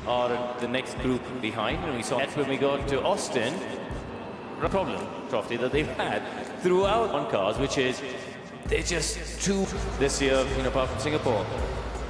are the next group behind, and we saw that when we got to Austin. The problem, Crofty, that they've had throughout on cars, which is they're just too this year, apart from Singapore.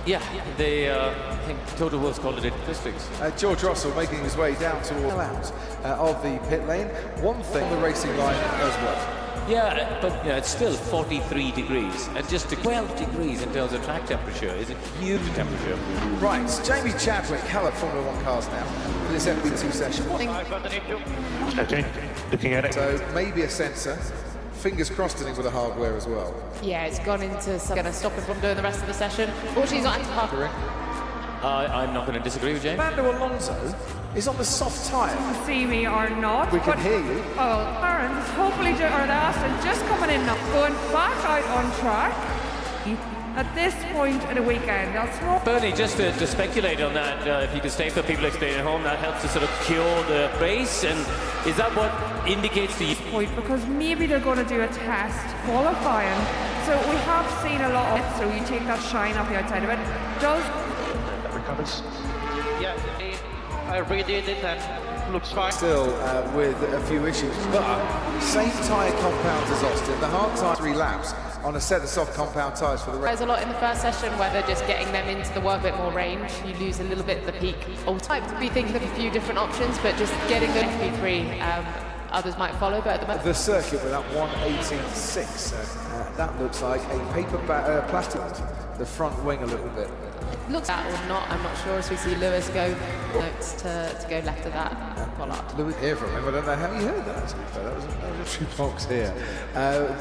Yeah, they, I think Total Wolves called it districts. George Russell making his way down towards of the pit lane. One thing on the racing line as well. Yeah, but it's still 43 degrees, and just to 12 degrees in terms of track temperature is a huge temperature. Right, Jamie Chadwick, Hella Formula One cars now for this FP2 session. Okay, looking at it. So maybe a sensor. Fingers crossed, I think, with the hardware as well. Yeah, it's gone into going to stop him from doing the rest of the session. Fortunately, he's not anti-parking. I'm not going to disagree with James. Fernando Alonso is on the soft tyre. See me or not. We can hear you. Oh, Aaron's hopefully, or the Aston just coming in now, going back out on track. At this point of the weekend, that's what. Bernie, just to speculate on that, if you could stay for people explaining at home, that helps to sort of cure the race, and is that what indicates to you? Point, because maybe they're going to do a test qualifying. So we have seen a lot of it, so you take that shine off the outside of it. Does. Recovers. Yeah, I redid it and looks fine. Still with a few issues, but same tyre compounds as Austin. The hard tyre 3 laps on a set of soft compound tyres for the race. There's a lot in the first session where they're just getting them into the work a bit more range. You lose a little bit of the peak. I'll type to be thinking of a few different options, but just getting the FP3, others might follow, but at the moment. The circuit with that 118.6, that looks like a paper plastic, the front wing a little bit. Looks that or not, I'm not sure, as we see Lewis go notes to go left of that Pollard. Lewis hear from him, I don't know how you heard that, to be fair. That was a true box here.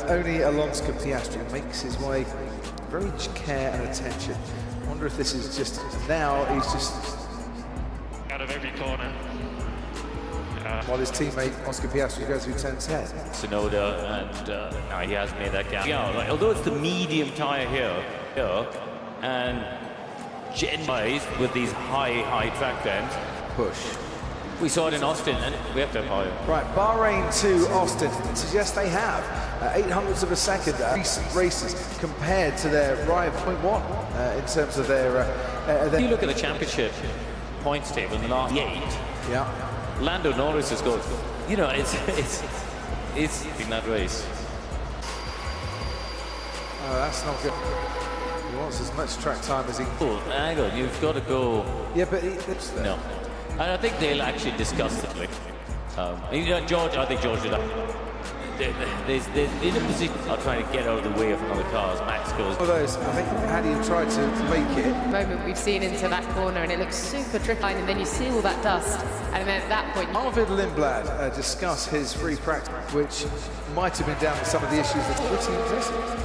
Only Alonso Piastri makes his way, very much care and attention. I wonder if this is just, now he's just... Out of every corner. While his teammate Oscar Piastri goes through 10-10. Tsunoda, and now he has made that gap. Yeah, right, although it's the medium tyre here, and Gen-wise with these high track times. Push. We saw it in Austin, and we have to have higher. Right, Bahrain to Austin suggests they have 800ths of a second recent races compared to their rival 0.1 in terms of their... If you look at the championship points table in the last 8, yeah. Lando Norris has got, it's in that race. Oh, that's not good. He wants as much track time as he can. Cool, hang on, you've got to go. Yeah, but it's there. No. And I think they'll actually discuss it. George, I think George did that. There's in a position of trying to get out of the way of another cars. Max goes. One of those, I think, had he tried to make it. Moment we've seen into that corner, and it looks super tricky, and then you see all that dust, and then at that point. Arvid Lindblad discussed his free practice, which might have been down to some of the issues that's pretty impressive.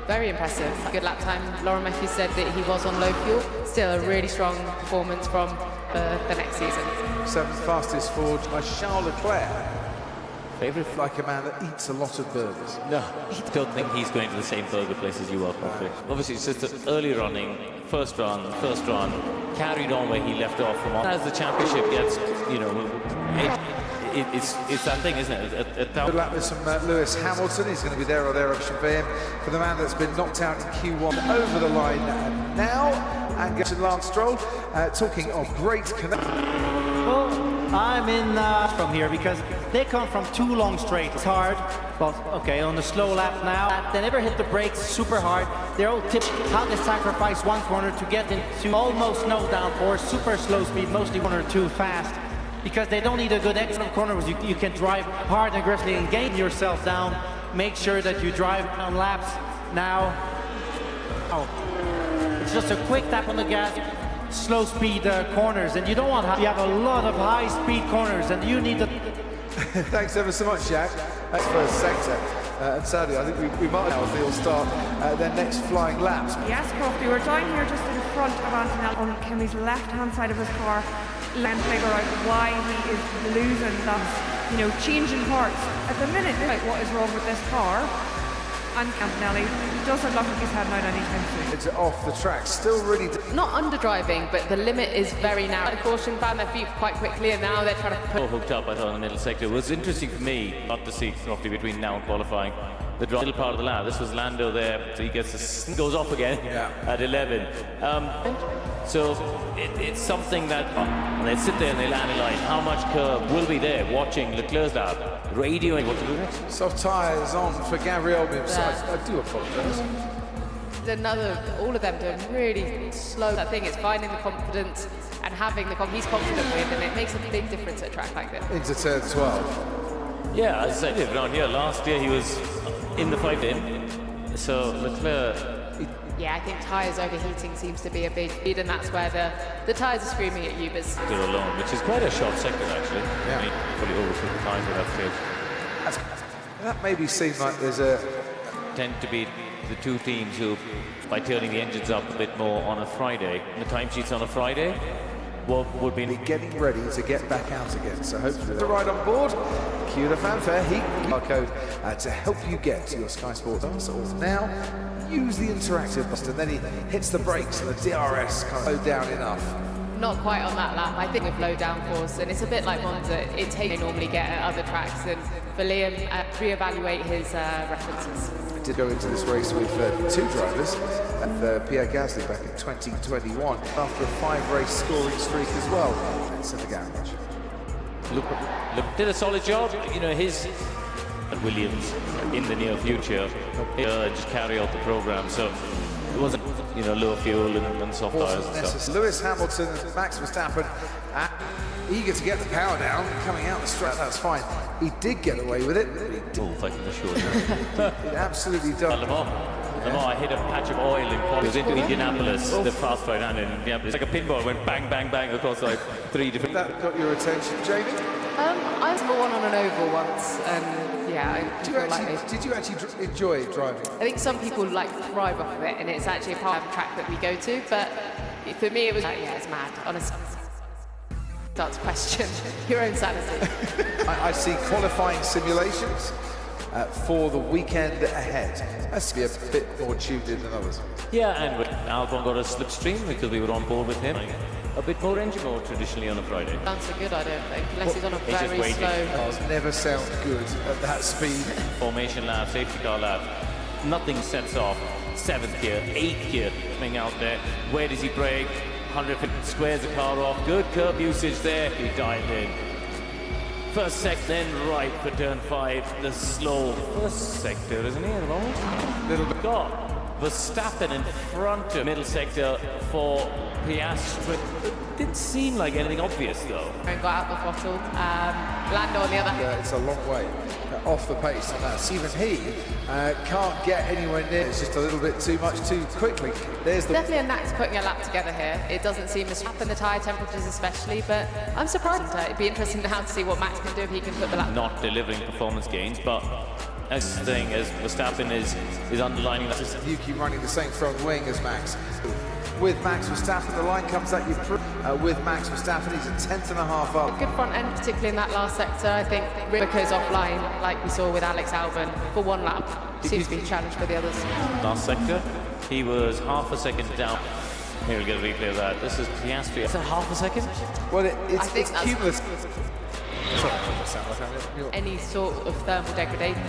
Very impressive. Good lap time. Lauren Matthews said that he was on low fuel. Still a really strong performance from the next season. 7th fastest for Charles Leclerc. Favorite? Like a man that eats a lot of burgers. No, I don't think he's going to the same burger place as you are, probably. Obviously, it's just the early running, first run, carried on where he left off from. As the championship gets, it's that thing, isn't it? Good luck with some Lewis Hamilton. He's going to be there or thereabouts for him. For the man that's been knocked out in Q1 over the line now. And get to Lance Stroll. Talking of great connection. Well, I'm in from here because they come from 2 long straights. It's hard, but okay, on the slow lap now. They never hit the brakes super hard. They're all tipped how they sacrifice one corner to get into almost no downforce, super slow speed, mostly 1 or 2 fast. Because they don't need a good excellent corner where you can drive hard and aggressively and gain yourself down. Make sure that you drive on laps now. Oh. It's just a quick tap on the gas, slow speed corners, and you don't want to. You have a lot of high speed corners, and you need the. Thanks ever so much, Jack. That's first sector. And sadly, I think we might now as they all start their next flying laps. Yes, Crofty, we're down here just in front of Antonelli on Kimi's left-hand side of his car. Let's figure out why he is losing that, changing parts. At the minute, like, what is wrong with this car? And Antonelli doesn't look like he's heading out anytime soon. It's off the track, still really... Not underdriving, but the limit is very narrow. The caution found their feet quite quickly, and now they're trying to put... Hooked up, I thought, in the middle sector. It was interesting for me not to see Crofty between now and qualifying. the middle part of the lap. This was Lando there, so he goes off again at 11. So it's something that they sit there and they analyze how much curb will be there, watching Leclerc's lap, radioing what to do next. Soft tyres on for Gabriel Bibbs. I do apologise. All of them doing really slow. I think it's finding the confidence and having he's confident with, and it makes a big difference at a track like this. Into turn 12. Yeah, as I said, around here last year he was in the fight in. So Leclerc. Yeah, I think tyres overheating seems to be a big lead, and that's where the tyres are screaming at you. But They're alone, which is quite a short second actually. Yeah. I mean, probably over 50 times at that stage. That maybe seems like there's Tend to be the two teams who, by turning the engines up a bit more on a Friday, the timesheets on a Friday, what would be getting ready to get back out again. So hopefully the ride on board. Cue the fanfare. Our code to help you get to your Sky Sports answer. Now, use the interactive button. Then he hits the brakes and the DRS kind of slow down enough. not quite on that lap. I think with low downforce, and it's a bit like Monza. It takes they normally get at other tracks, and for Liam, reevaluate his references. I did go into this race with two drivers, Pierre Gasly back in 2021, after a 5-race scoring streak as well. That's in the garage. Look, did a solid job. You know, his Williams in the near future just carry out the program. So it wasn't, you know, low fuel and soft tires. Lewis Hamilton and Max Verstappen eager to get the power down, coming out the straight. That's fine. He did get away with it. But he did. Fighting for sure. It absolutely done. Le Mans, hit a patch of oil in quality. It was into Indianapolis, the fast right hand in Indianapolis. It's like a pinball, went bang, bang, bang across like 3 different... That got your attention, Jamie? I was one on an oval once, and yeah, Did you actually enjoy driving? I think some people like thrive off of it, and it's actually a part of the track that we go to. But for me, it was like, yeah, it's mad. Honestly, start to question your own sanity. I see qualifying simulations for the weekend ahead. Has to be a bit more tuned in than others. Yeah, and Albon got a slipstream because we were on board with him. A bit more engine mode traditionally on a Friday. Sounds so good, I don't think, unless he's on a very slow. Cars never sound good at that speed. Formation lap, safety car lap, nothing sets off. 7th gear, 8th gear coming out there. Where does he brake? 150 squares the car off. Good curb usage there. He dived in. First sector, then right for turn 5. The slow first sector, isn't he, at the moment? Little bit. Got Verstappen in front of middle sector for Piastri. It didn't seem like anything obvious, though. And got out the throttle. Lando on the other hand. It's a long way off the pace on that. Even he can't get anywhere near. It's just a little bit too much too quickly. There's the Definitely a knack putting a lap together here. It doesn't seem as up in the tyre temperatures especially, but I'm surprised. It'd be interesting now to see what Max can do if he can put the lap. Not delivering performance gains, but as thing as Verstappen is underlining that. Yuki running the same front wing as Max. With Max Verstappen, the line comes at you. With Max Verstappen, he's a 10th and a half up. Good front end, particularly in that last sector. I think Rico's offline, like we saw with Alex Albon, for one lap. Seems to be a challenge for the others. Last sector, he was half a second down. Here we get a replay of that. This is Piastri. Is that half a second? Well, I think it's that's cumulative. Sorry, any sort of thermal degradation.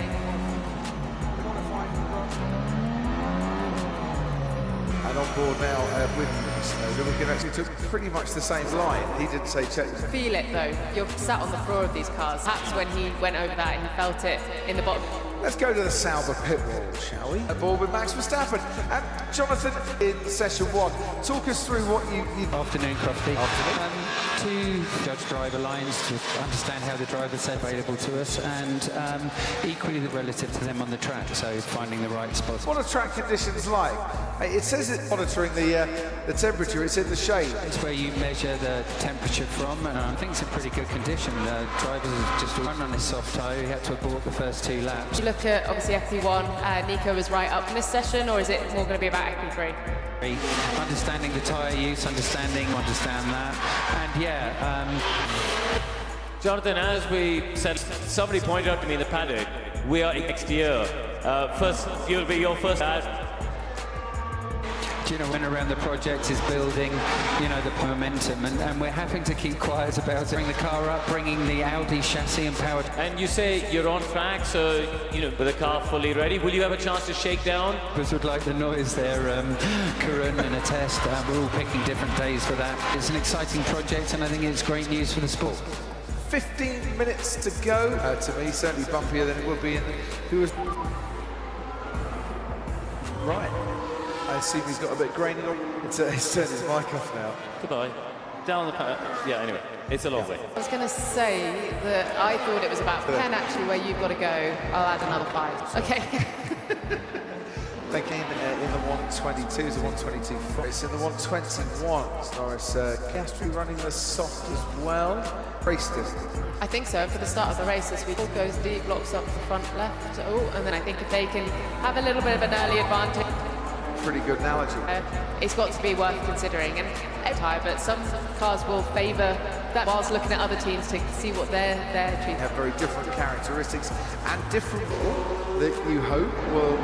And on board now with Tsunoda, we can actually took pretty much the same line. He didn't say check. Feel it though. You're sat on the floor of these cars. Perhaps when he went over that, he felt it in the bottom. Let's go to the Sauber pit wall, shall we? Aboard with Max Verstappen. And Jonathan, in session 1, talk us through what you... Afternoon, Crofty. Afternoon. To judge driver lines, to understand how the drivers are available to us, and equally relative to them on the track, so finding the right spots. What are track conditions like? It says it's monitoring the temperature, it's in the shade. It's where you measure the temperature from, and I think it's in pretty good condition. The drivers have just run on this soft tyre. He had to abort the first 2 laps. You look at, obviously, FP1, Nico was right up in this session, or is it more going to be about FP3? Understanding the tyre use, understand that, and yeah. Jonathan, as we said, somebody pointed out to me in the paddock, we are next year. First, you'll be your first ad. you know, when around the project is building, you know, the momentum, and we're having to keep quiet about it. Bring the car up, bringing the Audi chassis and power. And you say you're on track, so, you know, with the car fully ready, will you have a chance to shake down? Because would like the noise there, Karan and a test. We're all picking different days for that. It's an exciting project, and I think it's great news for the sport. 15 minutes to go. To me, certainly bumpier than it would be in who was right. I assume he's got a bit of graining on. He's turned his mic off now. Goodbye. Down the yeah, anyway, it's a long way. I was going to say that I thought it was about 10 actually where you've got to go. I'll add another 5. Okay. Thinking in the 122s, the 122 it's in the 121s. Norris Piastri running the soft as well. Raced it. I think so. For the start of the race this week, all goes deep, locks up the front left. Oh, and then I think if they can have a little bit of an early advantage. Pretty good analogy. It's got to be worth considering, and but some cars will favour that whilst looking at other teams to see what their treat. Have very different characteristics and different that you hope will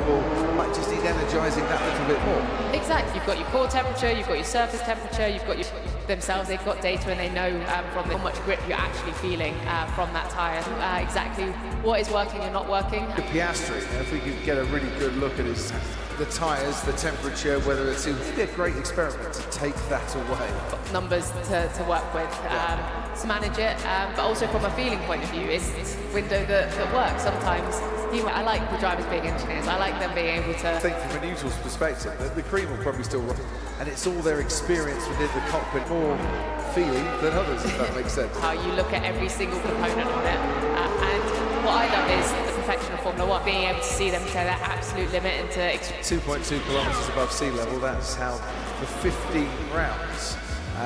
might just need energising that little bit more. Exactly. You've got your core temperature, you've got your surface temperature, you've got your themselves. They've got data and they know from how much grip you're actually feeling from that tyre. Exactly what is working and not working. The Piastri, if we could get a really good look at the tyres, the temperature, whether it's it'd be a great experiment to take that away. Numbers to work with, to manage it, but also from a feeling point of view, it's a window that works. Sometimes I like the drivers being engineers. I like them being able to. I think from a neutral's perspective, the cream will probably still run, and it's all their experience within the cockpit, more feeling than others, if that makes sense. How you look at every single component of it, and what I love is the perfection of Formula 1, being able to see them to their absolute limit and to 2.2 kilometres above sea level. That's how the 15 rounds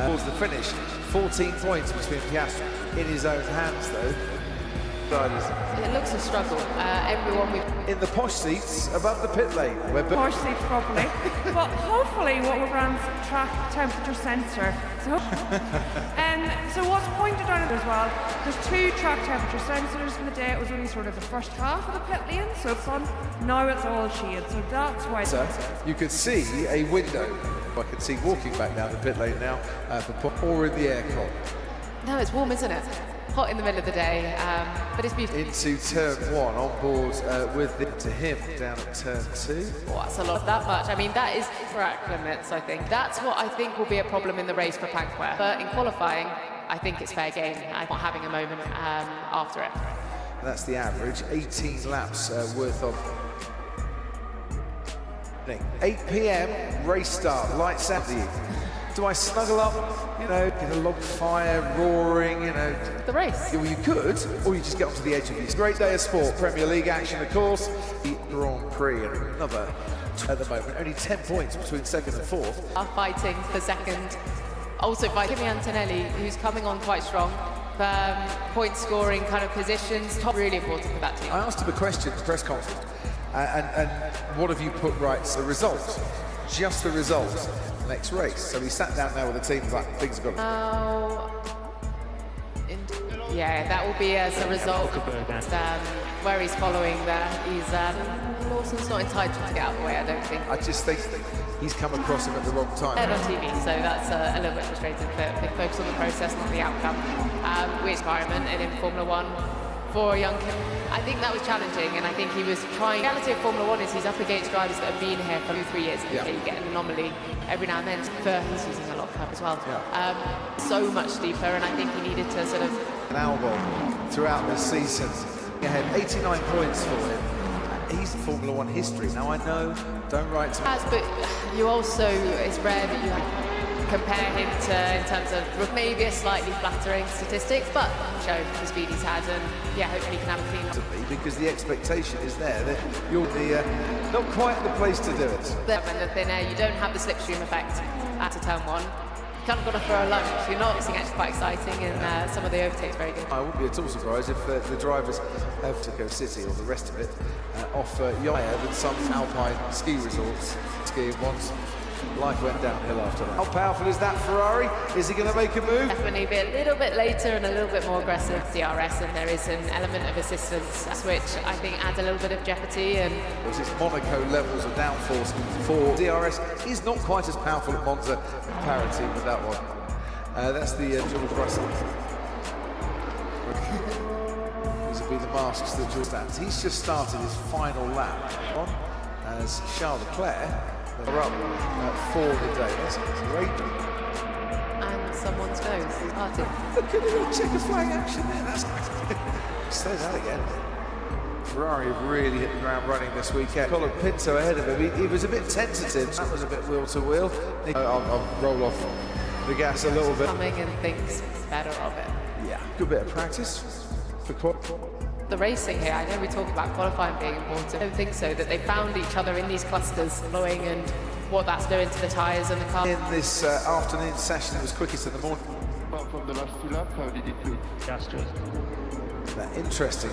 towards the finish. 14 points between Piastri in his own hands, though. It looks a struggle. Everyone in the posh seats above the pit lane. Posh seats properly. But hopefully what we're going to track temperature sensor. So what's pointed out as well, there's 2 track temperature sensors in the day. It was only sort of the first half of the pit lane, so it's on. Now it's all shade, so that's why. You could see a window. I can see walking back down the pit lane now, or in the aircon. No, it's warm, isn't it? Hot in the middle of the day, but it's beautiful. Into turn 1, on board to him down at turn 2. Oh, that's a lot, that much. I mean, that is track limits, I think. That's what I think will be a problem in the race for Pankwer. But in qualifying, I think it's fair game. I'm not having a moment after it. That's the average, 18 laps worth of. 8 p.m. race start, lights out. Do I snuggle up, you know, get a log fire roaring, you know? The race. Well, you could, or you just get onto the edge of it. Great day of sport, Premier League action, of course. The Grand Prix, and another at the moment. Only 10 points between second and fourth. Are fighting for second. Also by Kimi Antonelli, who's coming on quite strong. Point scoring kind of positions, top really important for that team. I asked him a question at the press conference, and what have you put right? The result, just the result. Next race. So he sat down now with the team, like, things have got yeah, that will be as a result where he's following there. Lawson's not entitled to get out of the way, I don't think. I just think he's come across him at the wrong time. On TV, so that's a little bit frustrating. They focus on the process, not the outcome. Which environment, and in Formula 1 for a young Kim. I think that was challenging, and I think he was trying. The reality of Formula 1 is he's up against drivers that have been here for 2-3 years. Yeah. You get an anomaly every now and then. He's using a lot of cover as well. Yeah. So much deeper, and I think he needed to sort of. An album throughout this season. He had 89 points for him. He's in Formula 1 history. Now I know, don't write to me. But you also, it's rare that you compare him to, in terms of maybe a slightly flattering statistics, but show the speed he's had, and yeah, hopefully he can have a clean. Because the expectation is there that you're not quite the place to do it. And the thin air, you don't have the slipstream effect at a turn 1. You kind of got to throw a lunch. You're not. It's actually quite exciting, and some of the overtakes very good. I wouldn't be at all surprised if the drivers have to go city or the rest of it offer higher than some alpine ski resorts skiing once. life went downhill after that. How powerful is that Ferrari? Is he going to make a move? Definitely be a little bit later and a little bit more aggressive DRS, and there is an element of assistance, which I think adds a little bit of jeopardy. And It's Monaco levels of downforce for DRS is not quite as powerful at Monza parity with that one. That's the George Russell. These will be the masks that George stands. He's just started his final lap on as Charles Leclerc. They're up for the day. That's great. and someone's nose is parted. Look at the little checker flag action there. That's say that again. Ferrari have really hit the ground running this weekend. Colin Pinto ahead of him. He was a bit tentative. That was a bit wheel to wheel. I'll roll off the gas a little bit. Coming and thinks better of it. Yeah, good bit of practice for The racing here, I know we talk about qualifying being important. I don't think so, that they found each other in these clusters, flowing, and what that's doing to the tyres and the car. in this afternoon session. It was quickest in the morning. Well, from the last two laps, how did it feel? Interesting.